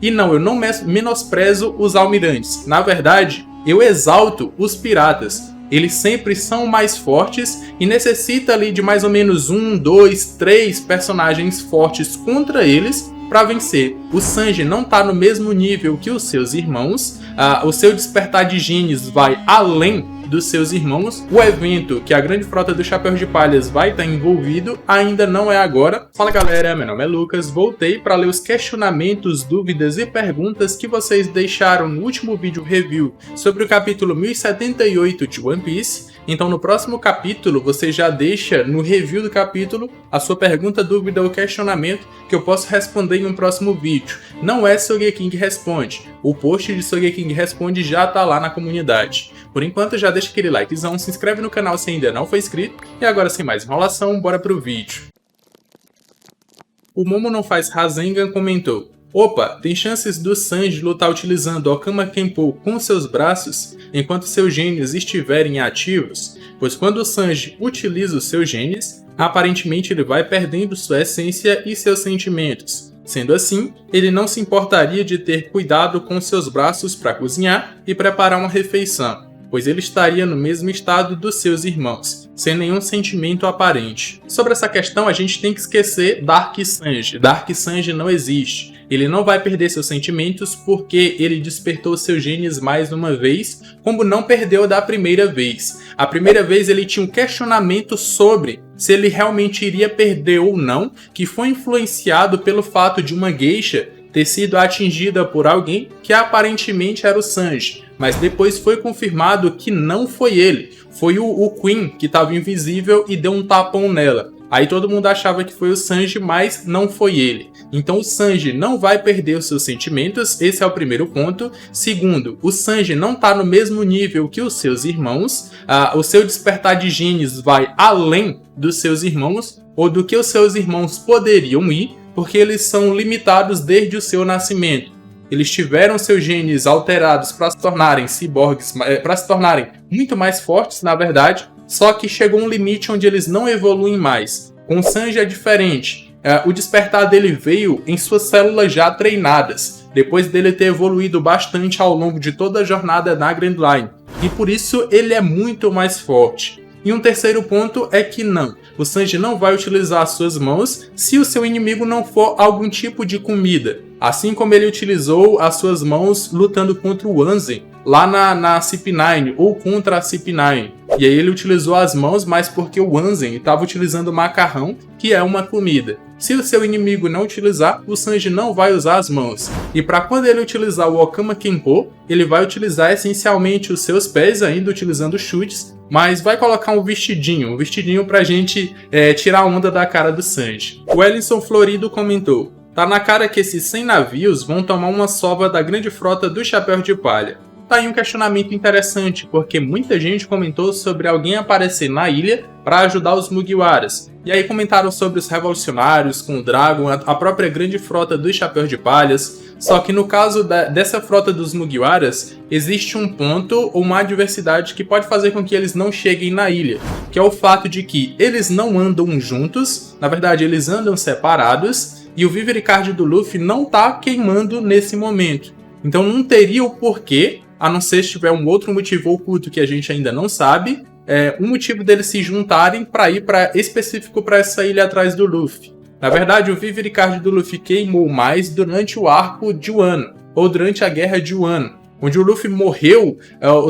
E não, eu não menosprezo os almirantes. Na verdade, eu exalto os piratas. Eles sempre são mais fortes e necessita ali de mais ou menos 1, 2, 3 personagens fortes contra eles para vencer. O Sanji não está no mesmo nível que os seus irmãos, o seu despertar de genes vai além dos seus irmãos. O evento que a grande frota do Chapéu de Palhas vai estar envolvido ainda não é agora. Fala galera, meu nome é Lucas, voltei para ler os questionamentos, dúvidas e perguntas que vocês deixaram no último vídeo review sobre o capítulo 1078 de One Piece. Então no próximo capítulo você já deixa no review do capítulo a sua pergunta, dúvida ou questionamento que eu posso responder em um próximo vídeo. Não é Sogeking Responde, o post de Sogeking Responde já tá lá na comunidade. Por enquanto já deixa aquele likezão, se inscreve no canal se ainda não for inscrito e agora sem mais enrolação, bora pro vídeo. O Momo não faz Rasengan comentou: opa, tem chances do Sanji lutar utilizando Okama Kenpo com seus braços enquanto seus genes estiverem ativos? Pois quando o Sanji utiliza os seus genes, aparentemente ele vai perdendo sua essência e seus sentimentos. Sendo assim, ele não se importaria de ter cuidado com seus braços para cozinhar e preparar uma refeição, pois ele estaria no mesmo estado dos seus irmãos, sem nenhum sentimento aparente. Sobre essa questão, a gente tem que esquecer Dark Sanji. Dark Sanji não existe. Ele não vai perder seus sentimentos porque ele despertou seus genes mais uma vez, como não perdeu da primeira vez. A primeira vez ele tinha um questionamento sobre se ele realmente iria perder ou não, que foi influenciado pelo fato de uma geisha ter sido atingida por alguém que aparentemente era o Sanji, mas depois foi confirmado que não foi ele, foi o Queen que estava invisível e deu um tapão nela. Aí todo mundo achava que foi o Sanji, mas não foi ele. Então o Sanji não vai perder os seus sentimentos, esse é o primeiro ponto. Segundo, o Sanji não está no mesmo nível que os seus irmãos, o seu despertar de genes vai além dos seus irmãos, ou do que os seus irmãos poderiam ir, porque eles são limitados desde o seu nascimento. Eles tiveram seus genes alterados para se tornarem ciborgues, para se tornarem muito mais fortes, na verdade, só que chegou um limite onde eles não evoluem mais. Com o Sanji é diferente. O despertar dele veio em suas células já treinadas, depois dele ter evoluído bastante ao longo de toda a jornada na Grand Line. E por isso ele é muito mais forte. E um terceiro ponto é que não, o Sanji não vai utilizar suas mãos se o seu inimigo não for algum tipo de comida. Assim como ele utilizou as suas mãos lutando contra o Ansem lá na CP9 ou contra a CP9. E aí ele utilizou as mãos, mas porque o Ansem estava utilizando macarrão, que é uma comida. Se o seu inimigo não utilizar, o Sanji não vai usar as mãos. E para quando ele utilizar o Okama Kenpo, ele vai utilizar essencialmente os seus pés, ainda utilizando chutes, mas vai colocar um vestidinho pra gente tirar a onda da cara do Sanji. O Ellison Florido comentou: tá na cara que esses 100 navios vão tomar uma sova da grande frota do Chapéu de Palha. Tá aí um questionamento interessante, porque muita gente comentou sobre alguém aparecer na ilha para ajudar os Mugiwaras. E aí comentaram sobre os revolucionários com o Dragon, a própria grande frota dos Chapéus de Palhas. Só que no caso dessa frota dos Mugiwaras, existe um ponto ou uma adversidade que pode fazer com que eles não cheguem na ilha, que é o fato de que eles não andam juntos, na verdade eles andam separados, e o Vivere Card do Luffy não tá queimando nesse momento. Então não teria o porquê, a não ser se tiver um outro motivo oculto que a gente ainda não sabe, um motivo deles se juntarem para ir específico para essa ilha atrás do Luffy. Na verdade, o Vivere Card do Luffy queimou mais durante o arco de Wano, ou durante a guerra de Wano, onde o Luffy morreu,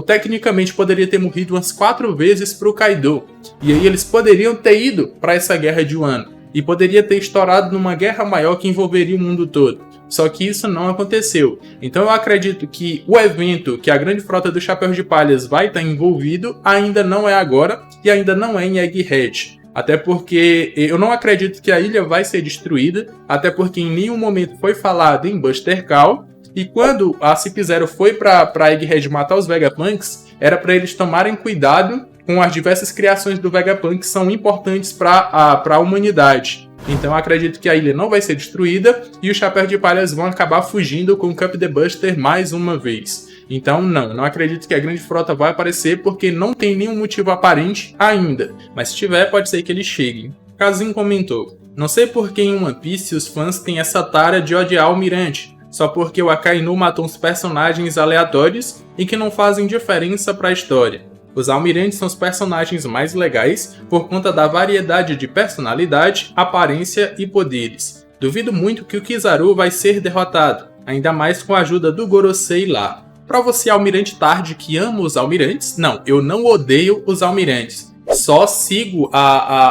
tecnicamente poderia ter morrido umas 4 vezes para o Kaido. E aí eles poderiam ter ido para essa guerra de Wano, e poderia ter estourado numa guerra maior que envolveria o mundo todo. Só que isso não aconteceu. Então eu acredito que o evento que a grande frota do Chapéu de Palhas vai estar envolvido ainda não é agora e ainda não é em Egghead. Até porque eu não acredito que a ilha vai ser destruída, até porque em nenhum momento foi falado em Buster Call. E quando a CP0 foi para Egghead matar os Vegapunks, era para eles tomarem cuidado com as diversas criações do Vegapunk que são importantes para a humanidade. Então eu acredito que a ilha não vai ser destruída e os Chapéus de Palhas vão acabar fugindo com o Cup the Buster mais uma vez. Então não acredito que a grande frota vai aparecer porque não tem nenhum motivo aparente ainda. Mas se tiver, pode ser que eles cheguem. Kazin comentou: não sei por que em One Piece os fãs têm essa tara de odiar o Almirante. só porque o Akainu matou uns personagens aleatórios e que não fazem diferença para a história. Os almirantes são os personagens mais legais por conta da variedade de personalidade, aparência e poderes. Duvido muito que o Kizaru vai ser derrotado, ainda mais com a ajuda do Gorosei lá. Pra você, almirante tarde, que ama os almirantes, não, eu não odeio os almirantes. Só sigo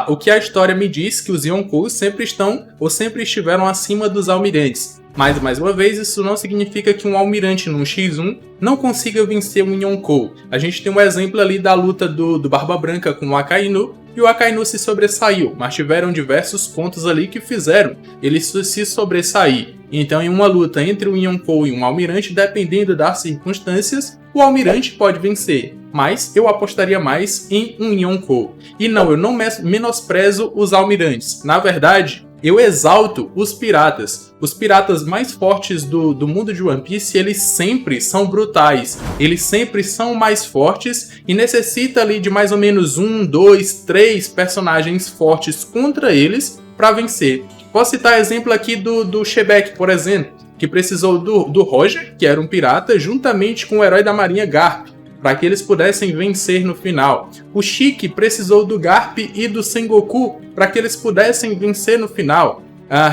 o que a história me diz, que os Yonkous sempre estão ou sempre estiveram acima dos almirantes. Mas, mais uma vez, isso não significa que um almirante num X1 não consiga vencer um Yonkou. A gente tem um exemplo ali da luta do Barba Branca com o Akainu, e o Akainu se sobressaiu, mas tiveram diversos pontos ali que fizeram ele se sobressair. Então, em uma luta entre um Yonkou e um almirante, dependendo das circunstâncias, o almirante pode vencer. Mas eu apostaria mais em um Yonkou. E não, eu não menosprezo os almirantes. Na verdade, eu exalto os piratas. Os piratas mais fortes do mundo de One Piece, eles sempre são brutais. Eles sempre são mais fortes e necessita ali de mais ou menos 1, 2, 3 personagens fortes contra eles para vencer. Posso citar exemplo aqui do Shebeck, por exemplo, que precisou do Roger, que era um pirata, juntamente com o herói da marinha Garp, para que eles pudessem vencer no final. O Shiki precisou do Garp e do Sengoku para que eles pudessem vencer no final.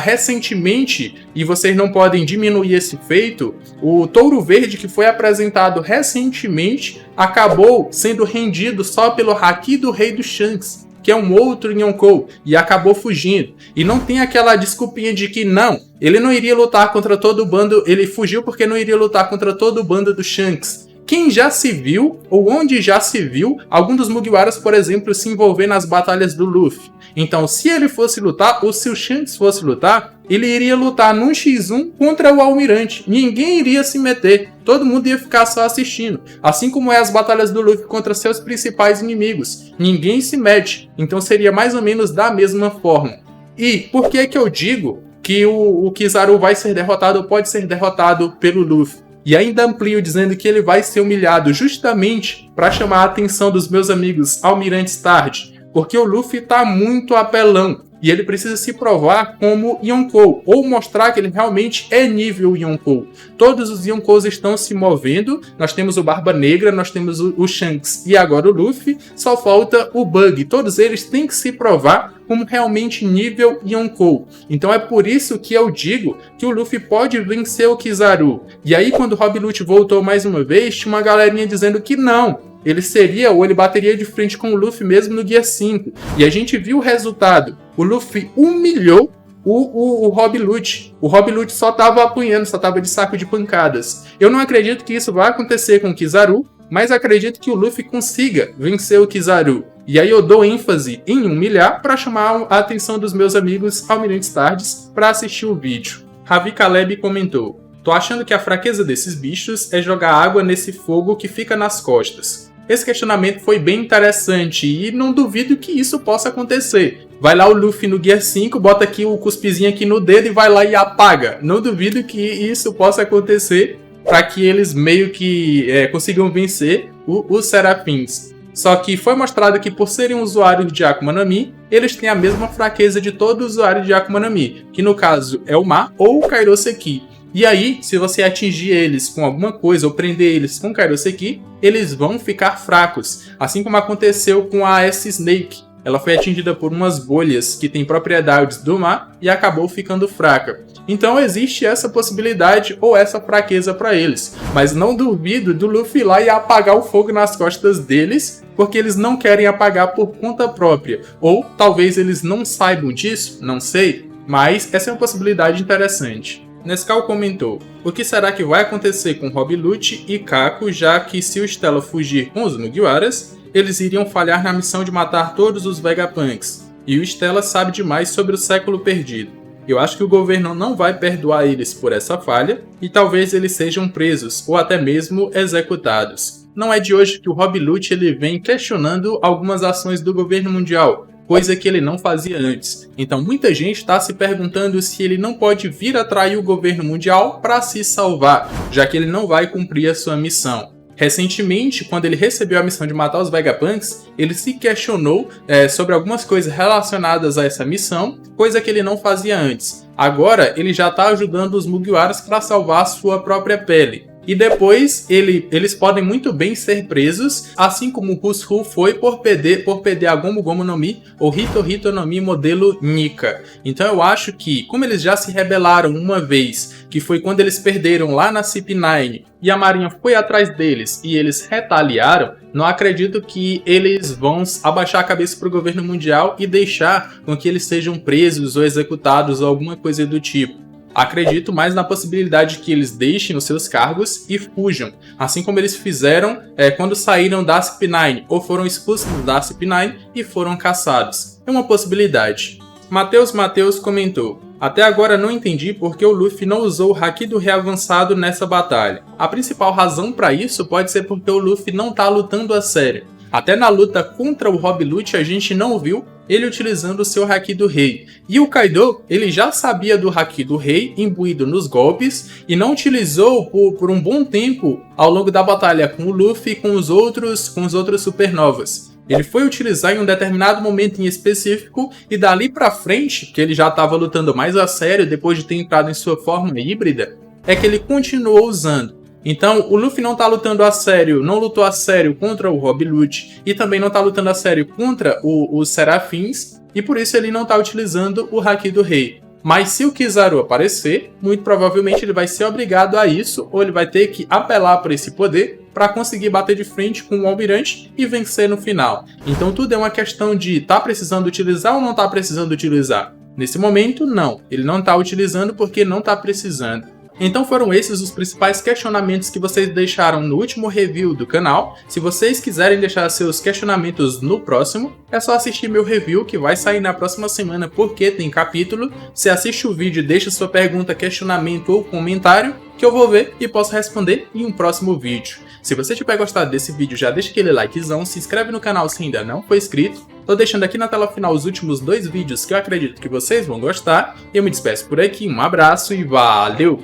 Recentemente, e vocês não podem diminuir esse feito, o Touro Verde, que foi apresentado recentemente, acabou sendo rendido só pelo Haki do Rei do Shanks, que é um outro Yonkou, e acabou fugindo. E não tem aquela desculpinha de que não, ele não iria lutar contra todo o bando, ele fugiu porque não iria lutar contra todo o bando do Shanks. Quem já se viu, ou onde já se viu, algum dos Mugiwaras, por exemplo, se envolver nas batalhas do Luffy. Então, se ele fosse lutar, ou se o Shanks fosse lutar, ele iria lutar num X1 contra o Almirante. Ninguém iria se meter, todo mundo ia ficar só assistindo. Assim como é as batalhas do Luffy contra seus principais inimigos. Ninguém se mete, então seria mais ou menos da mesma forma. E por que eu digo que o Kizaru vai ser derrotado ou pode ser derrotado pelo Luffy? E ainda amplio dizendo que ele vai ser humilhado justamente para chamar a atenção dos meus amigos almirantes tarde, porque o Luffy tá muito apelão e ele precisa se provar como Yonkou, ou mostrar que ele realmente é nível Yonkou. Todos os Yonkous estão se movendo, nós temos o Barba Negra, nós temos o Shanks e agora o Luffy, só falta o Bug. Todos eles têm que se provar como realmente nível Yonkou. Então é por isso que eu digo que o Luffy pode vencer o Kizaru. E aí quando o Rob Lute voltou mais uma vez, tinha uma galerinha dizendo que não, ele seria ou ele bateria de frente com o Luffy mesmo no Gear 5. E a gente viu o resultado. O Luffy humilhou o Rob Lute. O Rob Lute só estava apanhando, só estava de saco de pancadas. Eu não acredito que isso vai acontecer com o Kizaru, mas acredito que o Luffy consiga vencer o Kizaru. E aí eu dou ênfase em humilhar para chamar a atenção dos meus amigos almirantes tardes para assistir o vídeo. Ravi Caleb comentou: tô achando que a fraqueza desses bichos é jogar água nesse fogo que fica nas costas. Esse questionamento foi bem interessante e não duvido que isso possa acontecer. Vai lá o Luffy no Gear 5, bota aqui o cuspizinho aqui no dedo e vai lá e apaga. Não duvido que isso possa acontecer para que eles meio que consigam vencer os Serafins. Só que foi mostrado que por serem usuários de Akuma no Mi, eles têm a mesma fraqueza de todo usuário de Akuma no Mi, que no caso é o Ma ou o Kairoseki. E aí, se você atingir eles com alguma coisa ou prender eles com Kairoseki, eles vão ficar fracos. Assim como aconteceu com a S-Snake. Ela foi atingida por umas bolhas que têm propriedades do mar e acabou ficando fraca. Então existe essa possibilidade ou essa fraqueza para eles. Mas não duvido do Luffy ir lá e apagar o fogo nas costas deles, porque eles não querem apagar por conta própria. Ou talvez eles não saibam disso, não sei. Mas essa é uma possibilidade interessante. Nescau comentou: o que será que vai acontecer com Rob Lute e Kako, já que se o Stella fugir com os Mugiwaras, eles iriam falhar na missão de matar todos os Vegapunks, e o Stella sabe demais sobre o século perdido. Eu acho que o governo não vai perdoar eles por essa falha, e talvez eles sejam presos, ou até mesmo executados. Não é de hoje que o Rob Lute ele vem questionando algumas ações do governo mundial, coisa que ele não fazia antes. Então muita gente está se perguntando se ele não pode vir atrair o governo mundial para se salvar, já que ele não vai cumprir a sua missão. Recentemente, quando ele recebeu a missão de matar os Vegapunks, ele se questionou sobre algumas coisas relacionadas a essa missão, coisa que ele não fazia antes. Agora, ele já está ajudando os Mugiwaras para salvar a sua própria pele. E depois, eles podem muito bem ser presos, assim como o Hushu foi por perder a Gomu Gomu no Mi, ou Hito Hito no Mi modelo Nika. Então eu acho que, como eles já se rebelaram uma vez, que foi quando eles perderam lá na CP9, e a Marinha foi atrás deles, e eles retaliaram, não acredito que eles vão abaixar a cabeça para o governo mundial e deixar com que eles sejam presos ou executados ou alguma coisa do tipo. Acredito mais na possibilidade de que eles deixem os seus cargos e fujam, assim como eles fizeram quando saíram da CP9 ou foram expulsos da CP9 e foram caçados. É uma possibilidade. Matheus comentou: até agora não entendi por que o Luffy não usou o Haki do Rei avançado nessa batalha. A principal razão para isso pode ser porque o Luffy não tá lutando a sério. Até na luta contra o Rob Lute a gente não viu ele utilizando o seu Haki do Rei. E o Kaido, ele já sabia do Haki do Rei imbuído nos golpes e não utilizou por um bom tempo ao longo da batalha com o Luffy e com os outros supernovas. Ele foi utilizar em um determinado momento em específico e dali pra frente, que ele já estava lutando mais a sério depois de ter entrado em sua forma híbrida, é que ele continuou usando. Então, o Luffy não tá lutando a sério, não lutou a sério contra o Rob Lute e também não tá lutando a sério contra os Serafins, e por isso ele não tá utilizando o Haki do Rei. Mas se o Kizaru aparecer, muito provavelmente ele vai ser obrigado a isso, ou ele vai ter que apelar por esse poder para conseguir bater de frente com o Almirante e vencer no final. Então tudo é uma questão de tá precisando utilizar ou não tá precisando utilizar. Nesse momento, não. Ele não tá utilizando porque não tá precisando. Então foram esses os principais questionamentos que vocês deixaram no último review do canal. Se vocês quiserem deixar seus questionamentos no próximo, é só assistir meu review que vai sair na próxima semana porque tem capítulo. Você assiste o vídeo, deixa sua pergunta, questionamento ou comentário que eu vou ver e posso responder em um próximo vídeo. Se você tiver gostado desse vídeo, já deixa aquele likezão, se inscreve no canal se ainda não for inscrito. Tô deixando aqui na tela final os últimos 2 vídeos que eu acredito que vocês vão gostar. Eu me despeço por aqui, um abraço e valeu!